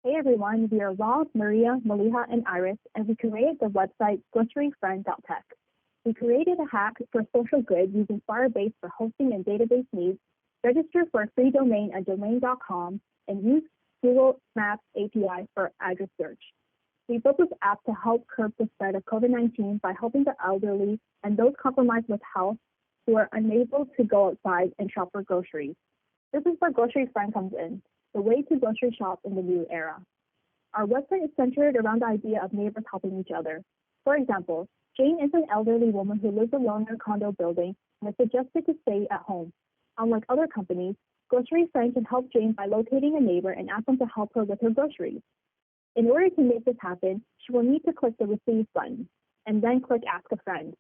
Hey everyone, we are Rob, Maria, Maliha, and Iris, and we created the website GroceryFriend.Tech. We created a hack for social good using Firebase for hosting and database needs, register for a free domain at domain.com, and use Google Maps API for address search. We built this app to help curb the spread of COVID-19 by helping the elderly and those compromised with health who are unable to go outside and shop for groceries. This is where Grocery Friend comes in, the way to grocery shop in the new era. Our website is centered around the idea of neighbors helping each other. For example, Jane is an elderly woman who lives alone in a condo building and is suggested to stay at home. Unlike other companies, Grocery Friend can help Jane by locating a neighbor and ask them to help her with her groceries. In order to make this happen, she will need to click the Receive button and then click Ask a Friend.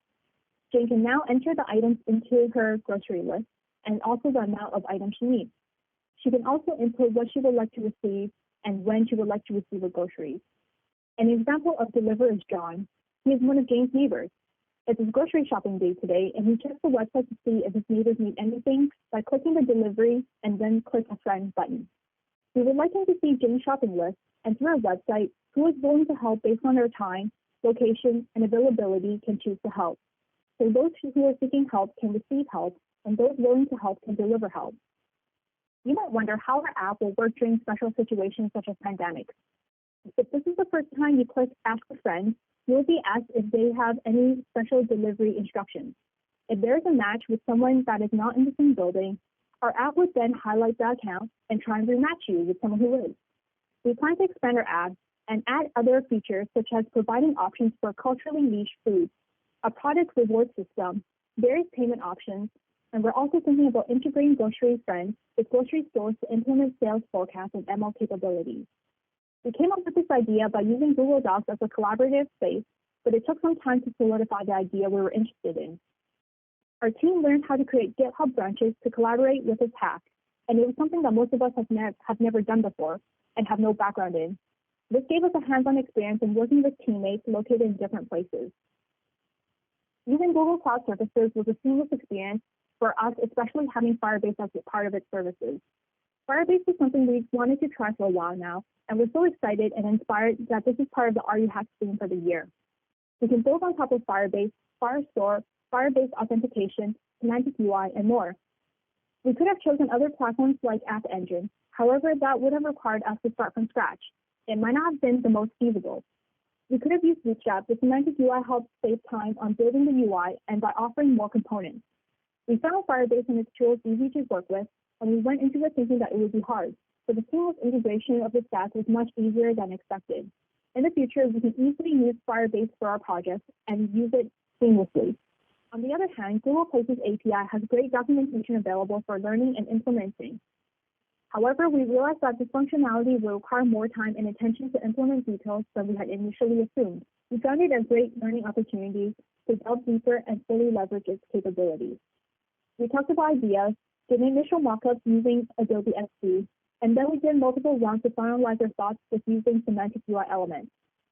Jane can now enter the items into her grocery list and also the amount of items she needs. She can also input what she would like to receive and when she would like to receive her groceries. An example of deliver is John. He is one of Jane's neighbors. It's his grocery shopping day today, and he checks the website to see if his neighbors need anything by clicking the delivery and then click a friend button. We would like him to see Jane's shopping list and through our website, who is willing to help based on their time, location, and availability can choose to help. So those who are seeking help can receive help, and those willing to help can deliver help. You might wonder how our app will work during special situations such as pandemics. If this is the first time you click Ask a Friend, you will be asked if they have any special delivery instructions. If there is a match with someone that is not in the same building, our app would then highlight the account and try and rematch you with someone who is. We plan to expand our app and add other features such as providing options for culturally niche foods, a product reward system, various payment options, and we're also thinking about integrating Grocery Friend with grocery stores to implement sales forecasts and ML capabilities. We came up with this idea by using Google Docs as a collaborative space, but it took some time to solidify the idea we were interested in. Our team learned how to create GitHub branches to collaborate with this hack, and it was something that most of us have never done before and have no background in. This gave us a hands-on experience in working with teammates located in different places. Using Google Cloud Services was a seamless experience for us, especially having Firebase as a part of its services. Firebase is something we've wanted to try for a while now, and we're so excited and inspired that this is part of the RUHacks theme for the year. We can build on top of Firebase, Firestore, Firebase Authentication, Semantic UI, and more. We could have chosen other platforms like App Engine. However, that would have required us to start from scratch. It might not have been the most feasible. We could have used Bootstrap, but Semantic UI helps save time on building the UI and by offering more components. We found Firebase and its tools easy to work with, and we went into it thinking that it would be hard, but the seamless integration of the stack was much easier than expected. In the future, we can easily use Firebase for our projects and use it seamlessly. On the other hand, Google Places API has great documentation available for learning and implementing. However, we realized that this functionality will require more time and attention to implement details than we had initially assumed. We found it a great learning opportunity to delve deeper and fully leverage its capabilities. We talked about ideas, did initial mockups using Adobe XD, and then we did multiple rounds to finalize our thoughts with using semantic UI elements.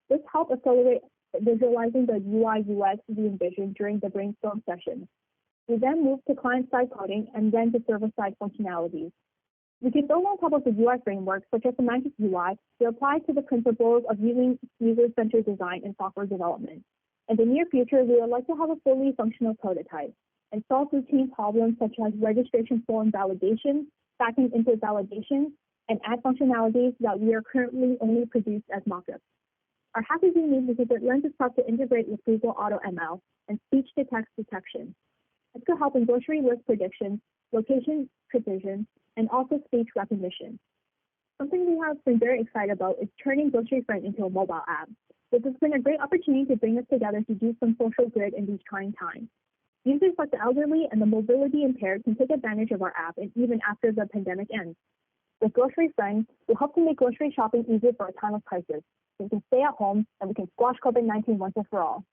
This helped accelerate visualizing the UI UX we envisioned during the brainstorm session. We then moved to client-side coding and then to server-side functionalities. We can build on top of the UI framework, such as semantic UI, to apply to the principles of using user-centered design in software development. In the near future, we would like to have a fully functional prototype and solve routine problems such as registration form validation, backing into validation, and add functionalities that we are currently only produced as mockups. Our hack is unique because it lends itself to integrate with Google AutoML and speech-to-text detection. It could help in grocery list predictions, location precision, and also speech recognition. Something we have been very excited about is turning Grocery Friend into a mobile app. This has been a great opportunity to bring us together to do some social good in these trying times. Users like the elderly and the mobility impaired can take advantage of our app and even after the pandemic ends. With Grocery Friend, we hope to make grocery shopping easier for a time of crisis. We can stay at home and we can squash COVID-19 once and for all.